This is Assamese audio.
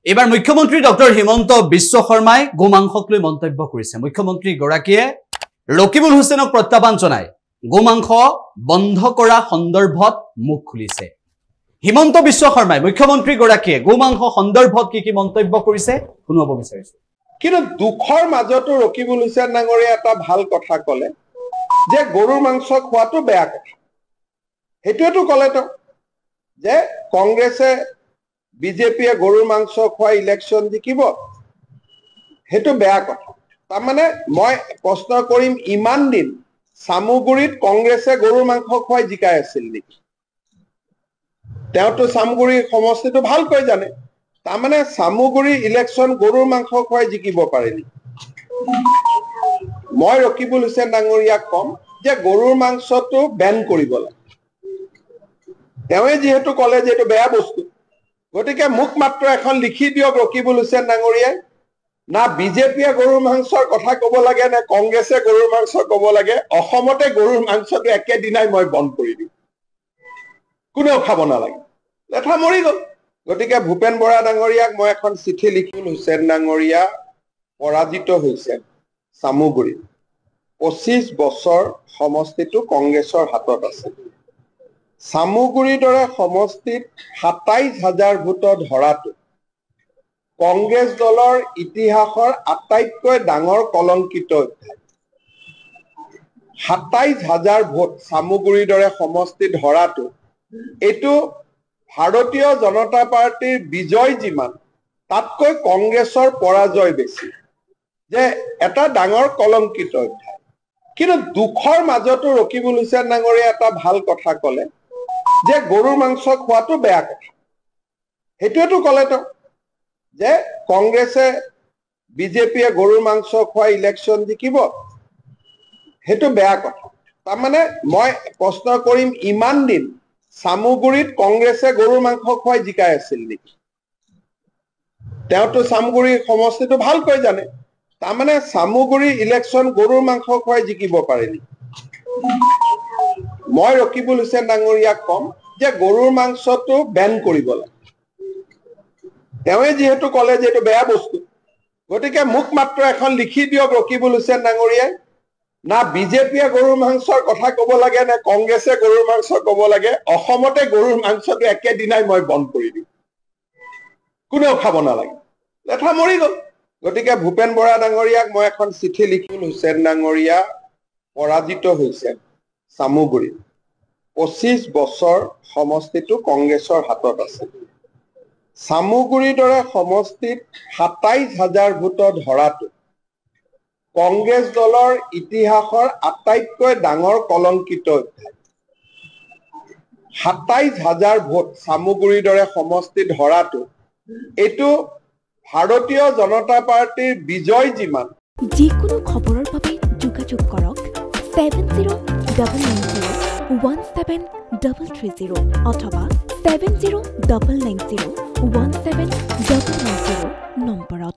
এবাৰ মুখ্যমন্ত্ৰী ডক্টৰ হিমন্ত বিশ্ব শৰ্মাই গোমাংসক লৈ মন্তব্য কৰিছে। মুখ্যমন্ত্ৰী গৰাকীয়ে ৰকিবুল হুছেইনক প্ৰত্যাহ্বান জনাই গোমাংস বন্ধ কৰা সন্দৰ্ভত মুখ খুলিছে। হিমন্ত বিশ্ব শৰ্মাই মুখ্যমন্ত্ৰী গৰাকীয়ে গোমাংস সন্দৰ্ভত কি মন্তব্য কৰিছে শুনাব বিচাৰিছো। কিন্তু দুখৰ মাজতো ৰকিবুল হুছেইন ডাঙৰীয়া এটা ভাল কথা ক'লে যে গৰুৰ মাংস খোৱাটো বেয়া কথা। সেইটোৱেতো ক'লে তেওঁ যে কংগ্ৰেছে বিজেপিয়ে গৰুৰ মাংস খুৱাই ইলেকশ্যন জিকিব, সেইটো বেয়া কথা। তাৰমানে মই প্ৰশ্ন কৰিম, ইমান দিন চামুগুৰিত কংগ্ৰেছে গৰুৰ মাংস খুৱাই জিকাই আছিল নেকি? তেওঁতো চামুগুৰি সমষ্টিটো ভালকৈ জানে। তাৰমানে চামুগুৰি ইলেকশ্যন গৰুৰ মাংস খুৱাই জিকিব পাৰে নেকি? মই ৰকিবুল হুছেইন ডাঙৰীয়াক কম যে গৰুৰ মাংসটো বেন কৰিব লাগে। তেওঁৱে যিহেতু ক'লে যে এইটো বেয়া বস্তু, গতিকে মোক মাত্ৰ এখন লিখি দিয়ক ৰকিবুল হুছেইন ডাঙৰীয়াই, না বিজেপিয়ে গৰুৰ মাংসৰ কথা ক'ব লাগে নে কংগ্ৰেছে গৰুৰ মাংস ক'ব লাগে, অসমতে গৰুৰ মাংসটো একেদিনাই মই বন্ধ কৰি দিম, কোনেও খাব নালাগে, লেঠা মৰি গ'ল। গতিকে ভূপেন বৰা ডাঙৰীয়াক মই এখন চিঠি লিখিম, হুছেইন ডাঙৰীয়া পৰাজিত হৈছে চামুগুৰিত। 25 বছৰ সমষ্টিটো কংগ্ৰেছৰ হাতত আছে। চামুগুৰিৰ দৰে সমষ্টিত 27,000 ভোটত হৰাটো কংগ্ৰেছ দলৰ ইতিহাসৰ আটাইতকৈ ডাঙৰ কলংকিত অধ্যায়। 27,000 ভোট চামুগুৰিৰ দৰে সমষ্টিত হৰাটো, এইটো ভাৰতীয় জনতা পাৰ্টিৰ বিজয় যিমান, তাতকৈ কংগ্ৰেছৰ পৰাজয় বেছি, যে এটা ডাঙৰ কলংকিত অধ্যায়। কিন্তু দুখৰ মাজতো ৰকিবুল হুছেইন ডাঙৰীয়া এটা ভাল কথা ক'লে যে গৰুৰ মাংস খোৱাটো বেয়া কথা। সেইটোৱেতো ক'লে তেওঁ যে কংগ্ৰেছে বিজেপিয়ে গৰুৰ মাংস খুৱাই ইলেকশ্যন জিকিব, সেইটো বেয়া কথা। তাৰমানে মই প্ৰশ্ন কৰিম, ইমান দিন চামুগুৰিত কংগ্ৰেছে গৰুৰ মাংস খুৱাই জিকাই আছিল নেকি? তেওঁতো চামুগুৰি সমষ্টিটো ভালকৈ জানে। তাৰমানে চামুগুৰি ইলেকশ্যন গৰুৰ মাংস খুৱাই জিকিব পাৰে নেকি? মই ৰকিবুল হুছেইন ডাঙৰীয়াক কম যে গৰুৰ মাংসটো বেন কৰিব লাগে। তেওঁৱে যিহেতু ক'লে যে এইটো বেয়া বস্তু, গতিকে মোক মাত্ৰ এখন লিখি দিয়ক ৰকিবুল হুছেইন ডাঙৰীয়াই, না বিজেপিয়ে গৰুৰ মাংসৰ কথা ক'ব লাগে নে কংগ্ৰেছে গৰুৰ মাংস ক'ব লাগে, অসমতে গৰুৰ মাংসটো একেদিনাই মই বন্ধ কৰি দিম, কোনেও খাব নালাগে, লেঠা মৰি গ'ল। গতিকে ভূপেন বৰা ডাঙৰীয়াক মই এখন চিঠি লিখিম, হুছেইন ডাঙৰীয়া পৰাজিত হৈছে চামুগুৰিত। 25 বছৰ সমষ্টিটো কংগ্ৰেছৰ হাতত আছে। চামুগুৰিৰ দৰে সমষ্টিত 27,000 ভোটত হৰাটো কংগ্ৰেছ দলৰ ইতিহাসৰ আটাইতকৈ ডাঙৰ কলংকিত অধ্যায়। 27,000 ভোট চামুগুৰিৰ দৰে সমষ্টিত হৰাটো, এইটো ভাৰতীয় জনতা পাৰ্টিৰ বিজয় যিমান। যিকোনো খবৰৰ বাবে যোগাযোগ কৰক 7099017330 অথবা 7099017390 নম্বৰত।